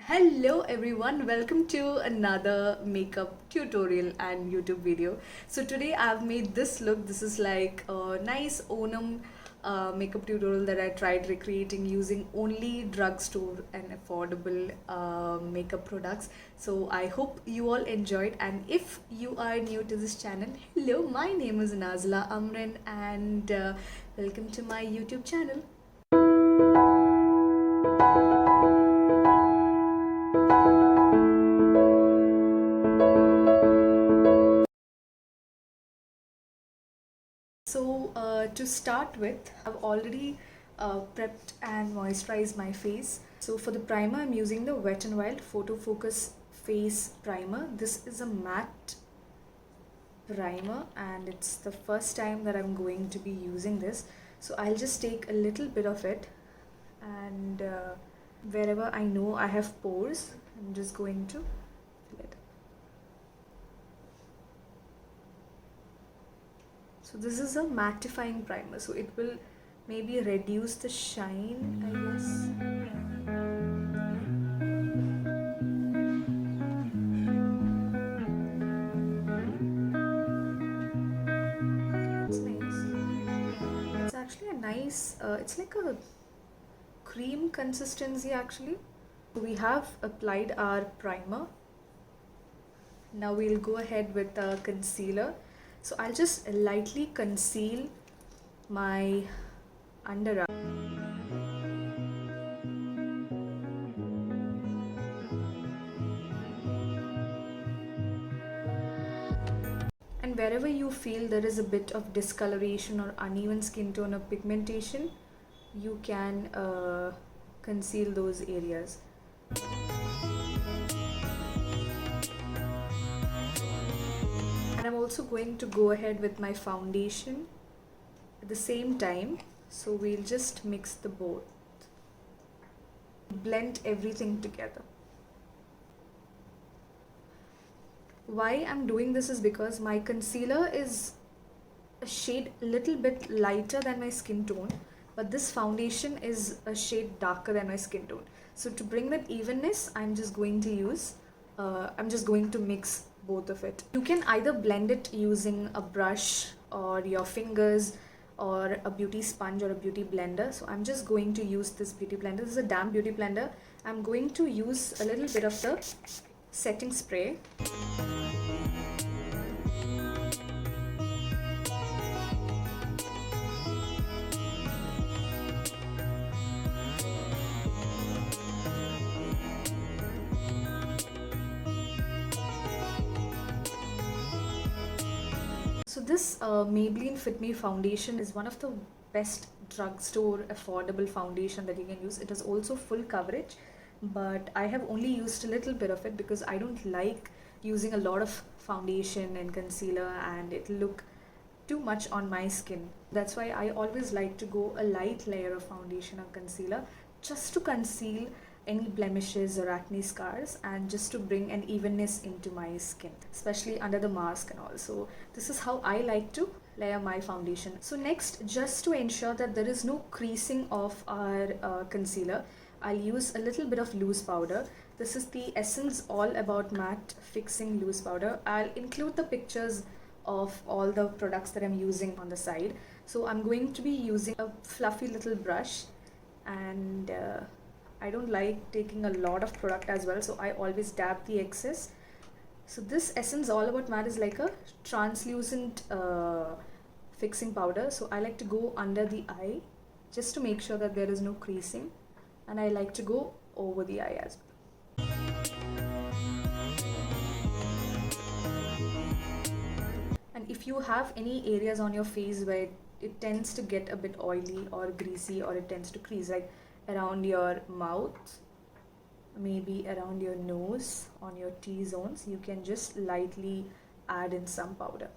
Hello everyone, welcome to another makeup tutorial and YouTube video. So today I've made this look. This is like a nice Onam makeup tutorial that I tried recreating using only drugstore and affordable makeup products. So I hope you all enjoyed, and if you are new to this channel, hello, my name is Nazla Amrin and welcome to my YouTube channel. So to start with, I've already prepped and moisturized my face. So for the primer, I'm using the Wet n Wild Photo Focus Face Primer. This is a matte primer and it's the first time that I'm going to be using this. So I'll just take a little bit of it, and wherever I know I have pores, I'm just going to fill it. So this is a mattifying primer, so it will maybe reduce the shine, I guess. It's nice. It's actually a nice, it's like a cream consistency actually. We have applied our primer. Now we'll go ahead with a concealer. So I'll just lightly conceal my under eye. And wherever you feel there is a bit of discoloration or uneven skin tone or pigmentation, you can conceal those areas. And I'm also going to go ahead with my foundation at the same time, so we'll just mix the both, blend everything together. Why I'm doing this is because my concealer is a shade little bit lighter than my skin tone, but this foundation is a shade darker than my skin tone. So to bring that evenness, I'm just going to mix both of it. You can either blend it using a brush or your fingers or a beauty sponge or a beauty blender. So I'm just going to use this beauty blender. This is a damp beauty blender. I'm going to use a little bit of the setting spray. So this Maybelline Fit Me foundation is one of the best drugstore affordable foundation that you can use. It is also full coverage, but I have only used a little bit of it because I don't like using a lot of foundation and concealer and it'll look too much on my skin. That's why I always like to go a light layer of foundation or concealer just to conceal any blemishes or acne scars and just to bring an evenness into my skin, especially under the mask and all. So this is how I like to layer my foundation. So next, just to ensure that there is no creasing of our concealer, I'll use a little bit of loose powder. This is the Essence All About Matte Fixing Loose Powder. I'll include the pictures of all the products that I'm using on the side. So I'm going to be using a fluffy little brush, and I don't like taking a lot of product as well, so I always dab the excess. So this Essence All About Matte is like a translucent fixing powder, so I like to go under the eye just to make sure that there is no creasing, and I like to go over the eye as well. And if you have any areas on your face where it tends to get a bit oily or greasy or it tends to crease, like around your mouth, maybe around your nose, on your T-zones, you can just lightly add in some powder.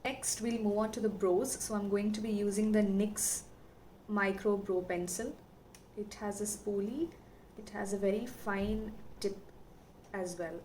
Next, we'll move on to the brows. So I'm going to be using the NYX Micro Brow Pencil. It has a spoolie, it has a very fine tip as well.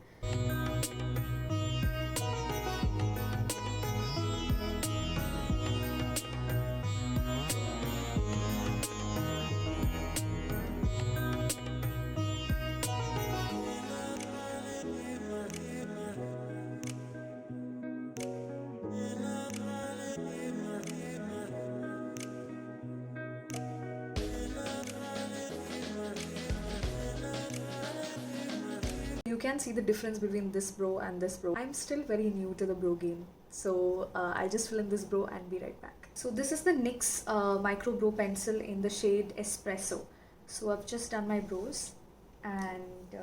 can see the difference between this brow and this brow. I'm still very new to the brow game, so I'll just fill in this brow and be right back. So this is the NYX micro brow pencil in the shade Espresso. So I've just done my brows, and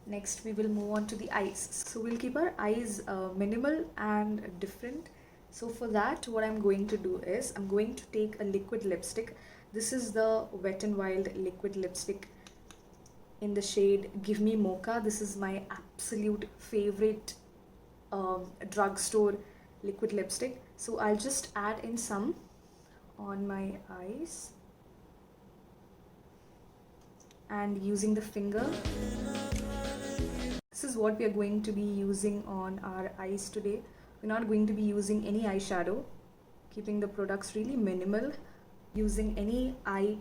next we will move on to the eyes. So we'll keep our eyes minimal and different. So for that, what I'm going to do is I'm going to take a liquid lipstick. This is the Wet n Wild liquid lipstick in the shade Give Me Mocha. This is my absolute favorite drugstore liquid lipstick. So I'll just add in some on my eyes and using the finger. This is what we are going to be using on our eyes today. We're not going to be using any eyeshadow, keeping the products really minimal. Using any eye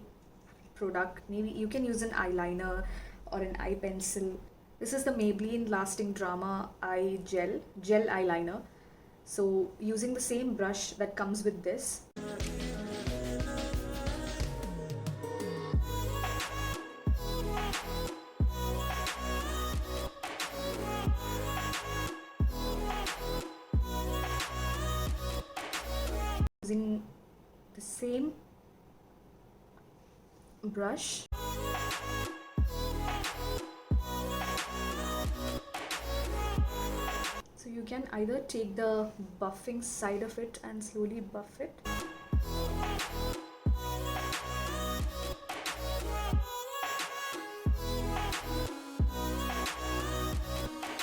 product, maybe you can use an eyeliner or an eye pencil. This is the Maybelline Lasting Drama Eye Gel eyeliner. So using the same brush that comes with this. Using the same brush. So you can either take the buffing side of it and slowly buff it. Now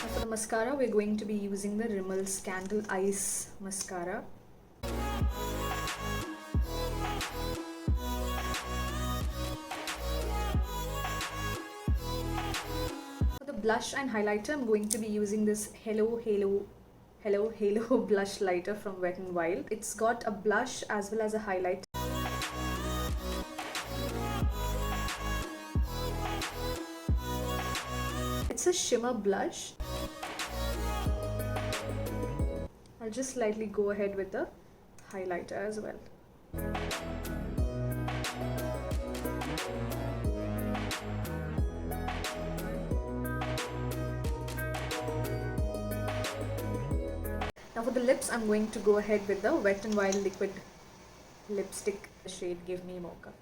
for the mascara, we're going to be using the Rimmel Scandal Ice Mascara. Blush and highlighter, I'm going to be using this Hello blush lighter from Wet n Wild. It's got a blush as well as a highlight. It's a shimmer blush. I'll just slightly go ahead with the highlighter as well. Now for the lips, I'm going to go ahead with the Wet n Wild liquid lipstick shade Give Me Mocha.